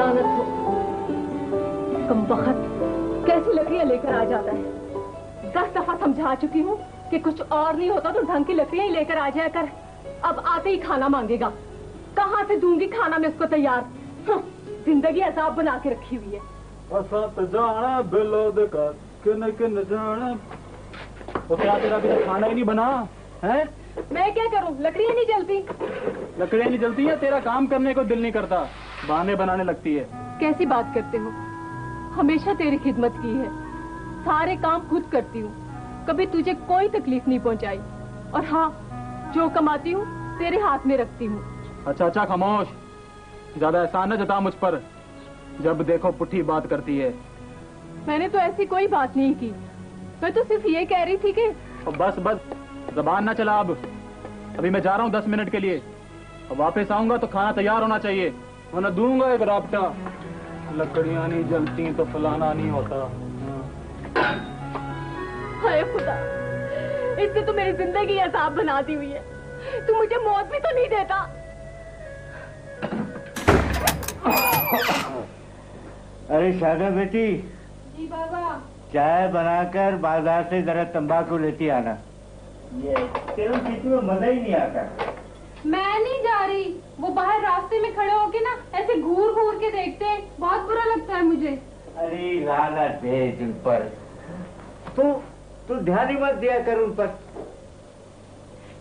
लानत हो, कमबख्त कैसी लकड़ियां लेकर आ जाता है। 10 दफा समझा चुकी हूँ कि कुछ और नहीं होता तो ढंग की लकड़ियां ही लेकर आ जाया कर। अब आते ही खाना मांगेगा। कहाँ से दूंगी खाना मैं उसको तैयार? जिंदगी अजाब बना के रखी हुई है। जाना किन किन जाना। तो क्या तेरा अभी तक खाना ही नहीं बना है? मैं क्या करूं, लकड़ियां नहीं जलती। लकड़ियां नहीं जलती है, तेरा काम करने को दिल नहीं करता, बहाने बनाने लगती है। कैसी बात करते हो? हमेशा तेरी खिदमत की है, सारे काम खुद करती हूँ, कभी तुझे कोई तकलीफ नहीं पहुँचाई। और हाँ, जो कमाती हूँ तेरे हाथ में रखती हूँ। अच्छा अच्छा खामोश, ज्यादा एहसान न जता मुझ पर। जब देखो पुट्ठी बात करती है। मैंने तो ऐसी कोई बात नहीं की, मैं तो सिर्फ ये कह रही थी कि बस बस जबान ना चला। अब अभी मैं जा रहा हूँ 10 मिनट के लिए। अब वापस आऊंगा तो खाना तैयार होना चाहिए, वरना दूंगा एक राब्ता। लकड़ियां नहीं जलती तो फलाना नहीं होता। हाय खुदा, इससे तो मेरी जिंदगी अजाब बना दी हुई है। तू मुझे मौत भी तो नहीं देता। अरे शादा बेटी। जी बाबा। चाय बनाकर बाजार से जरा तंबाकू लेती आना। ये तेरे पीछे में मजा ही नहीं आता। मैं नहीं जा रही, वो बाहर रास्ते में खड़े होके ना ऐसे घूर घूर के देखते हैं, बहुत बुरा लगता है मुझे। अरे लानत भेज उन पर। तू ध्यान ही मत दिया कर उन पर।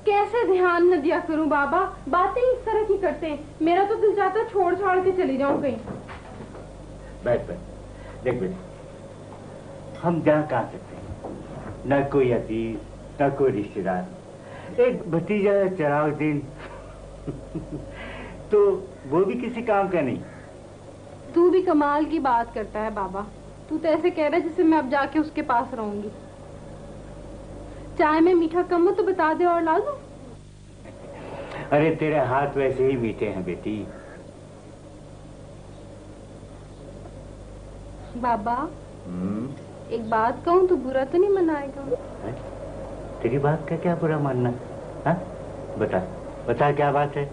कैसे ध्यान न दिया करूं बाबा, बातें इस तरह की करते हैं। मेरा तो दिल चाहता छोड़ छाड़ के चली जाऊं कहीं। बैठ देख बेटी, हम जा कहा सकते हैं, न कोई अजीज न कोई रिश्तेदार, एक भतीजा चराउद्दीन तो वो भी किसी काम का नहीं। तू भी कमाल की बात करता है बाबा। तू तो ऐसे कह रहा है जैसे मैं अब जाके उसके पास रहूंगी। चाय में मीठा कम हो तो बता दे और ला दूं। अरे तेरे हाथ वैसे ही मीठे हैं बेटी। बाबा एक बात कहूं तो बुरा तो नहीं मनाएगा? तेरी बात का क्या बुरा मानना? हाँ बता क्या बात है?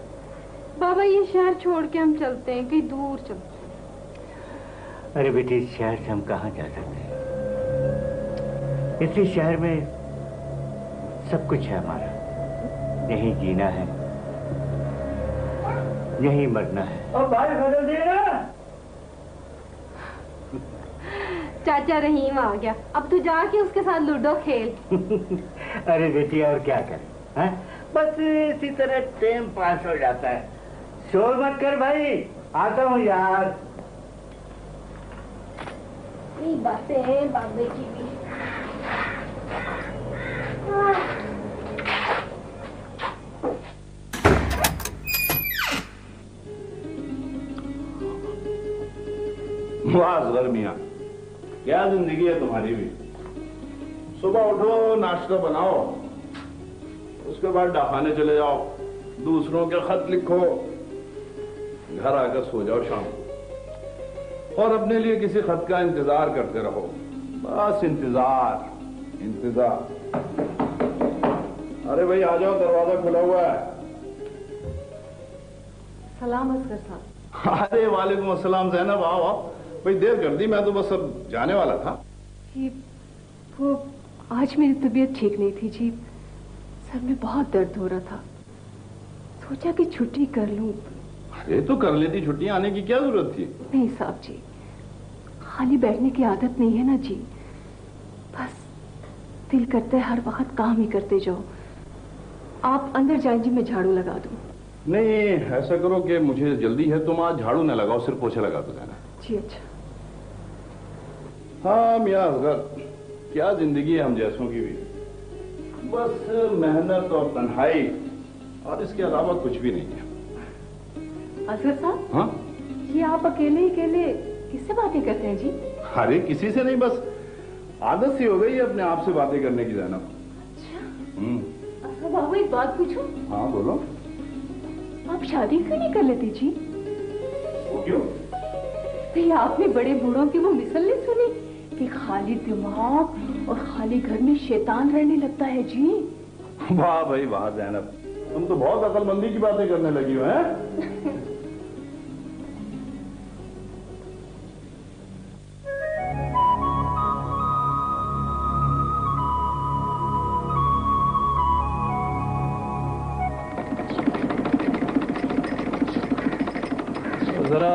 बाबा ये शहर छोड़ के हम चलते हैं, कहीं दूर चलते हैं। अरे बेटी, इस शहर से हम कहाँ जा सकते हैं? इसी शहर में सब कुछ है हमारा। यहीं जीना है, यहीं मरना है। और भाई बदल दिए ना। चाचा रहीम आ गया, अब तू जाके उसके साथ लूडो खेल। अरे बेटी और क्या करें, हैं? बस इसी तरह टाइम पास हो जाता है। शोर मत कर भाई, आता हूँ यार। ये बातें हैं बाबे की भी। वाह गर्मियाँ, क्या जिंदगी है तुम्हारी भी। सुबह उठो, नाश्ता बनाओ, उसके बाद डाखाने चले जाओ, दूसरों के खत लिखो, घर आकर सो जाओ शाम को, और अपने लिए किसी खत का इंतजार करते रहो। बस इंतजार। अरे भाई आ जाओ, दरवाजा खुला हुआ है। सलाम असगर साहब। अरे वालेकुम अस्सलाम ज़ैनब, आओ भाई, देर कर दी, मैं तो बस अब जाने वाला था। जी वो आज मेरी तबीयत ठीक नहीं थी जी, सर में बहुत दर्द हो रहा था, सोचा कि छुट्टी कर लूं। अरे तो कर लेती, छुट्टी आने की क्या जरूरत थी? नहीं साहब जी, खाली बैठने की आदत नहीं है ना जी, बस दिल करता है हर वक्त काम ही करते जाओ। आप अंदर जाएं जी, मैं झाड़ू लगा दूं। नहीं ऐसा करो कि मुझे जल्दी है, तुम आज झाड़ू न लगाओ, सिर्फ पोछा लगा दो जाना। जी अच्छा। हाँ मियां असगर, क्या जिंदगी है हम जैसों की भी। बस मेहनत और तन्हाई, और इसके अलावा कुछ भी नहीं है। असगर साहब, हाँ ये आप अकेले किससे बातें करते हैं जी? अरे किसी से नहीं, बस आदत सी हो गई है अपने आप से बातें करने की ज़ैनब। अच्छा बाबू, एक बात पूछूं? हाँ बोलो। आप शादी क्यों नहीं कर लेती जी? वो क्यों? तो आपने बड़े बूढ़ों की वो मिसल नहीं सुनी कि खाली दिमाग और खाली घर में शैतान रहने लगता है जी? वाह भाई वाह ज़ैनब, तुम तो बहुत अकलमंदी की बातें करने लगी हो हैं? जरा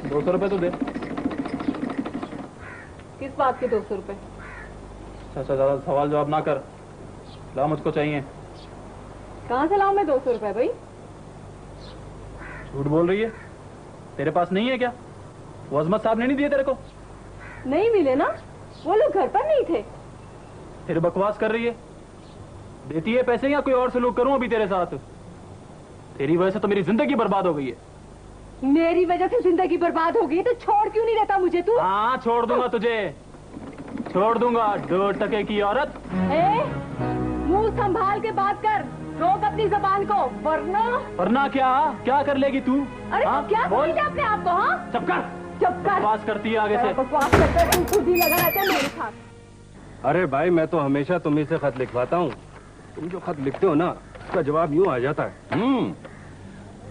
200 रुपए तो दे। किस बात के 200 रुपए? अच्छा ज्यादा सवाल जवाब ना कर, ला मुझको चाहिए। कहाँ से लाऊं मैं 200 रुपए भाई? झूठ बोल रही है, तेरे पास नहीं है क्या? वो अजमत साहब ने नहीं दिए तेरे को? नहीं मिले ना, वो लोग घर पर नहीं थे। फिर बकवास कर रही है। देती है पैसे या कोई और सलूक करूं अभी तेरे साथ? तेरी वजह से तो मेरी जिंदगी बर्बाद हो गई है। मेरी वजह से जिंदगी बर्बाद हो गई तो छोड़ क्यों नहीं देता मुझे तू? हाँ छोड़ दूंगा तुझे, छोड़ दूंगा। 2 टके की औरत। मुंह संभाल के बात कर, रोक अपनी जबान को, वरना क्या कर लेगी तू? अरे हाँ? क्या बोल अपने आप को? हाँ चुप कर, बकवास करती है आगे से। बकवास करते तू खुद ही लगा रहता है मेरे साथ। अरे भाई मैं तो हमेशा तुम्ही से खत लिखवाता हूँ, तुम जो खत लिखते हो ना उसका जवाब यूं आ जाता है।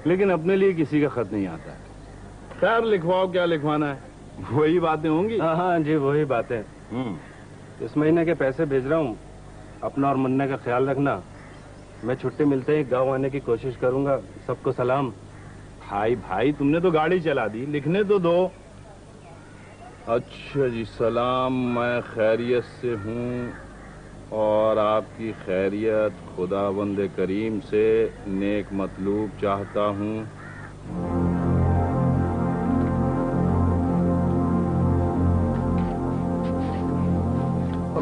लेकिन अपने लिए किसी का खत नहीं आता है। खैर लिखवाओ, क्या लिखवाना है, वही बातें होंगी। हाँ जी वही बातें। इस महीने के पैसे भेज रहा हूँ, अपना और मुन्ने का ख्याल रखना। मैं छुट्टी मिलते ही गांव आने की कोशिश करूंगा। सबको सलाम। भाई तुमने तो गाड़ी चला दी, लिखने तो दो। अच्छा जी, सलाम, मैं खैरियत से हूँ और आपकी खैरियत खुदावंद करीम से नेक मतलूब चाहता हूँ।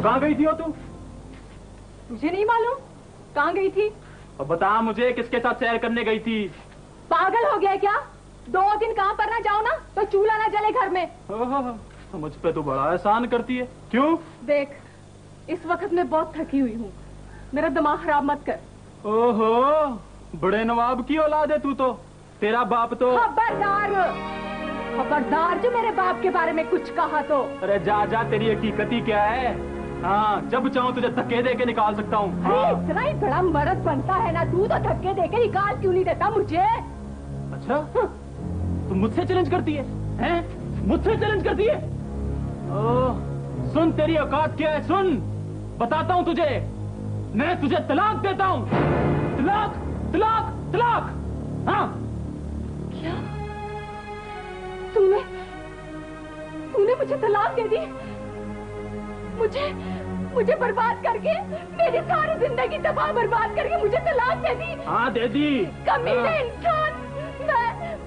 कहाँ गई थी हो तुम? मुझे नहीं मालूम कहाँ गई थी। और बता मुझे, किसके साथ सैर करने गई थी? पागल हो गया क्या? 2 दिन काम पर ना जाओ ना तो चूल्हा ना जले घर में। मुझ पे तो बड़ा एहसान करती है। क्यों? देख, इस वक्त मैं बहुत थकी हुई हूँ, मेरा दिमाग खराब मत कर। ओहो, बड़े नवाब की औलाद है तू तो। तेरा बाप तो खबरदार जो मेरे बाप के बारे में कुछ कहा तो। अरे जा, तेरी हकीकत ही क्या है? हाँ, जब चाहूँ तुझे धक्के दे के निकाल सकता हूँ। हाँ। इतना ही बड़ा मर्द बनता है ना तू, तो धक्के दे के निकाल क्यों नहीं देता मुझे? अच्छा, तू मुझसे चैलेंज करती है? मुझसे चैलेंज करती है? ओह, सुन तेरी औकात क्या है, सुन बताता हूँ तुझे। मैं तुझे तलाक देता हूँ। तलाक तलाक तलाक। हाँ। क्या? तूने मुझे तलाक दे दी? मुझे बर्बाद करके, मेरी सारी जिंदगी तबाह बर्बाद करके मुझे तलाक दे दी? हाँ दे दी। कमीने इंसान,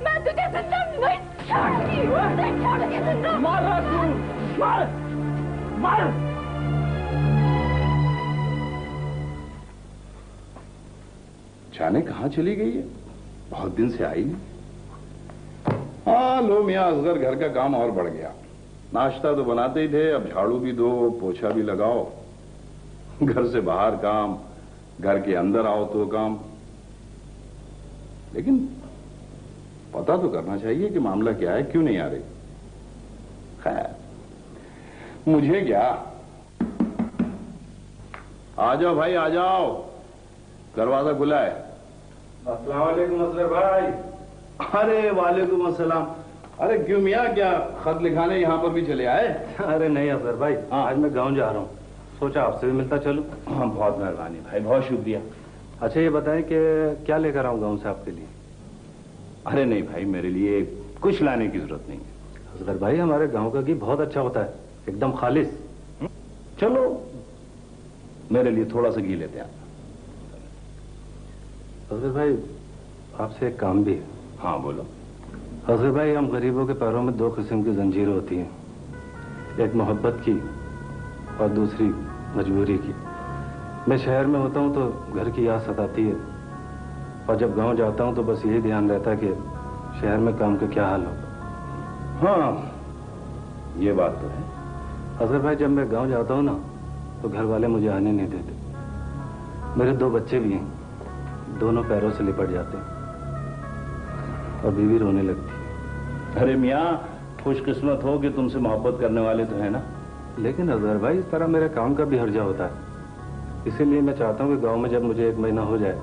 मैं तुझे जिंदा नहीं छोड़ूंगी, नहीं छोड़ूंगी जिंदा। मार तू, मार। जाने कहाँ चली गई है, बहुत दिन से आई नहीं। हाँ लो मियाँ असगर, घर का काम और बढ़ गया। नाश्ता तो बनाते ही थे, अब झाड़ू भी दो, पोछा भी लगाओ। घर से बाहर काम, घर के अंदर आओ तो काम। लेकिन पता तो करना चाहिए कि मामला क्या है, क्यों नहीं आ रही। खैर मुझे क्या, आ जाओ भाई आ जाओ, दरवाजा खुला है। अस्सलाम वालेकुम असगर भाई। अरे वालेकुम अस्सलाम। अरे क्यों मियाँ, क्या खत लिखाने यहाँ पर भी चले आए? अरे नहीं असगर भाई, आज मैं गांव जा रहा हूँ, सोचा आपसे भी मिलता चलूं। हाँ बहुत मेहरबानी भाई, बहुत शुक्रिया। अच्छा ये बताएं कि क्या लेकर आऊँ गांव से आपके लिए? अरे नहीं भाई, मेरे लिए कुछ लाने की जरूरत नहीं है। असगर भाई हमारे गांव का घी बहुत अच्छा होता है, एकदम खालिस। चलो मेरे लिए थोड़ा सा घी लेते हैं। असगर भाई आपसे एक काम भी है। हाँ बोलो। असगर भाई हम गरीबों के पैरों में 2 किस्म की जंजीरें होती हैं, एक मोहब्बत की और दूसरी मजबूरी की। मैं शहर में होता हूँ तो घर की याद सताती है, और जब गांव जाता हूँ तो बस यही ध्यान रहता है कि शहर में काम का क्या हाल होगा। हाँ ये बात तो है। असगर भाई जब मैं गांव जाता हूँ ना तो घर वाले मुझे आने नहीं देते। मेरे 2 बच्चे भी हैं, दोनों पैरों से लिपट जाते हैं और बीवी रोने लगती है। अरे मियाँ खुशकिस्मत हो कि तुमसे मोहब्बत करने वाले तो है ना। लेकिन असगर भाई इस तरह मेरे काम का भी हर्जा होता है, इसीलिए मैं चाहता हूँ कि गांव में जब मुझे 1 महीना हो जाए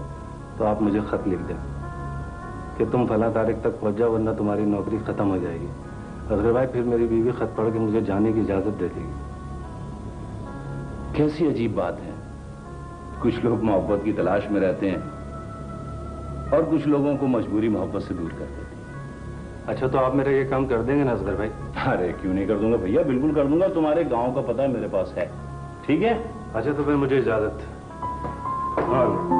तो आप मुझे खत लिख दें कि तुम फला तारीख तक पहुंच जाओ वरना तुम्हारी नौकरी खत्म हो जाएगी। असगर भाई फिर मेरी बीवी खत पढ़ के मुझे जाने की इजाजत दे देगी। कैसी अजीब बात है, कुछ लोग मोहब्बत की तलाश में रहते हैं और कुछ लोगों को मजबूरी मोहब्बत से दूर कर देती है। अच्छा तो आप मेरा ये काम कर देंगे ना असगर भाई? अरे क्यों नहीं कर दूंगा भैया, बिल्कुल कर दूंगा। तुम्हारे गांव का पता मेरे पास है, ठीक है? अच्छा तो फिर मुझे इजाजत। हाँ